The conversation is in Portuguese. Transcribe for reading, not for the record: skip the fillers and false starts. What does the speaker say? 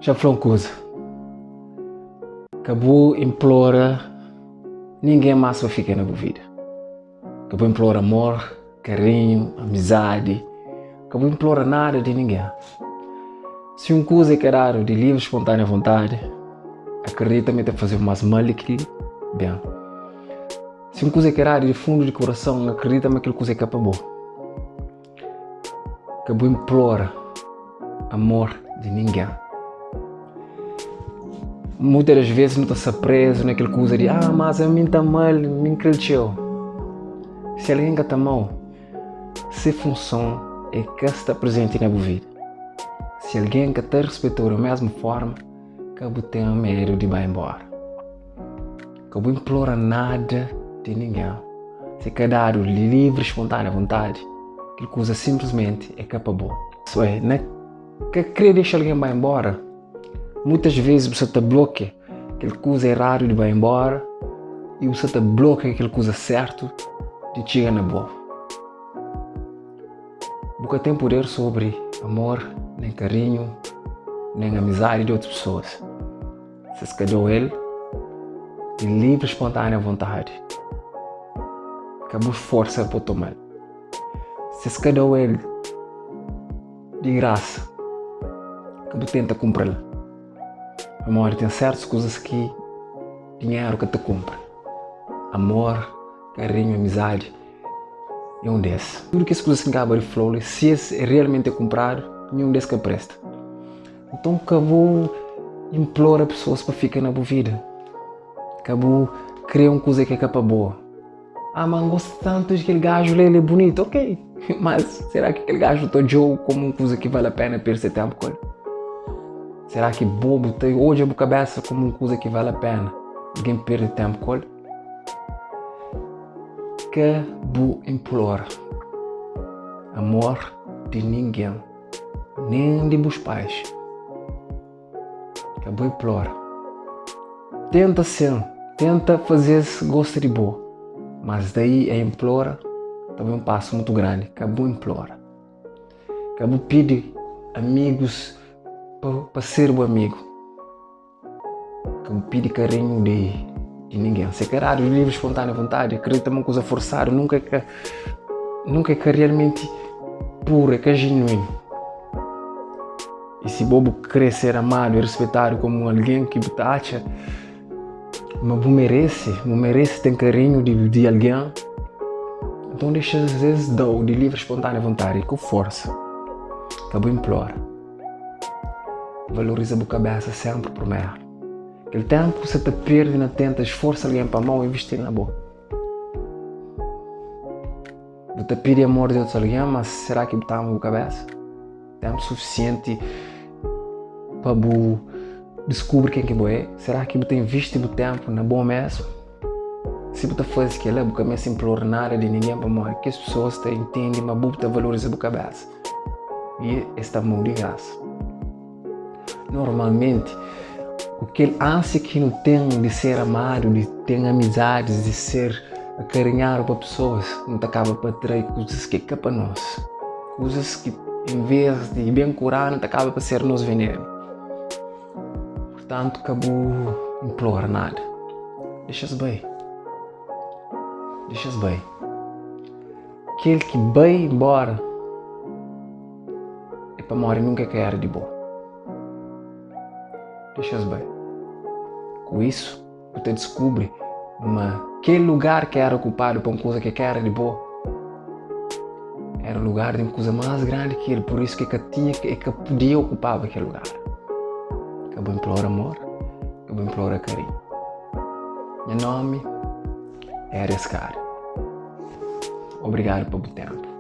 Já falou uma coisa. Acabou implora ninguém mais vai ficar na vida. Acabou implora amor, carinho, amizade. Acabou implora nada de ninguém. Se uma coisa é caralho de livre, espontânea vontade, acredita-me a fazer mais mal que bem. Se uma coisa é caralho de fundo de coração, acredita-me que aquilo coisa é capa boa. Acabou implora amor de ninguém. Muitas das vezes não está preso naquele coisa de mas a mim está mal, me cresceu. Se alguém está mal, se função é que está presente na vida. Se alguém que está respeitou da mesma forma, acabou tendo medo de ir embora. Acabou implora nada de ninguém. Se cada um livre, espontânea vontade, aquela coisa simplesmente é capa boa. Isso é, não que querer deixar alguém ir embora. Muitas vezes você te bloqueia aquela coisa errada de ir embora e você te bloqueia aquela coisa certa de chegar na boa. Nunca tem poder sobre amor, nem carinho, nem amizade de outras pessoas. Se escadou ele de livre, espontânea vontade, acabou força para tomar. Se escadou ele de graça, acabou tenta comprar. Amor, tem certas coisas que dinheiro que te compra. Amor, carinho, amizade é um desses. Tudo que as coisas que acabam de flores, se esse é realmente comprado, nenhum desses que presta. Então acabou implora pessoas para ficar na boa vida. Acabou criar uma coisa que é capa boa. Mas gosto tanto de aquele gajo, ele é bonito, ok. Mas será que aquele gajo está jogo como uma coisa que vale a pena perder tempo com ele? Será que bobo tem hoje a cabeça como uma coisa que vale a pena alguém perde tempo com ele? Que bu implora amor de ninguém, nem de meus pais. Que bu implora. Tenta ser, tenta fazer se gosta de boa, mas daí é implora também um passo muito grande. Que bu implora. Que bu pede amigos para ser o amigo. Que bu pede carinho de ninguém. Se é caralho, livre, espontânea vontade, acredita uma coisa forçada, nunca é que realmente puro, é que é genuíno. E se bobo querer ser amado e respeitado como alguém que te acha, mas merece ter carinho de alguém, então deixa às vezes de livre, espontânea vontade, com força. Que implora. Valoriza a cabeça sempre por meio. Aquele tempo você te perde na tenta, esforça alguém para a mão e investir na boa. Você pede amor de outros alguém, mas será que está na cabeça? Tempo suficiente para descobrir quem que é? Será que você investe o tempo na boa mesmo? Se você faz aquilo, você começa a implorar nada de ninguém para morrer, que as pessoas te entendem, mas você valoriza a cabeça. E esta mão de graça. Normalmente, aquele ânsia que não tem de ser amado, de ter amizades, de ser acarinhado para pessoas, não te acaba para trazer coisas que é para nós. Coisas que, em vez de bem curar, não te acaba para ser nos veneno. Portanto, acabou implora nada. Deixa-se bem. Deixa-se bem. Aquele que vai embora é para morrer nunca quer de boa. Deixa-se bem. Com isso, você descobre que lugar que era ocupado para uma coisa que era de boa era o lugar de uma coisa mais grande que ele, por isso que podia ocupar aquele lugar. Acabou implora amor, acabou implora carinho. Meu nome é Arescar. Obrigado pelo tempo.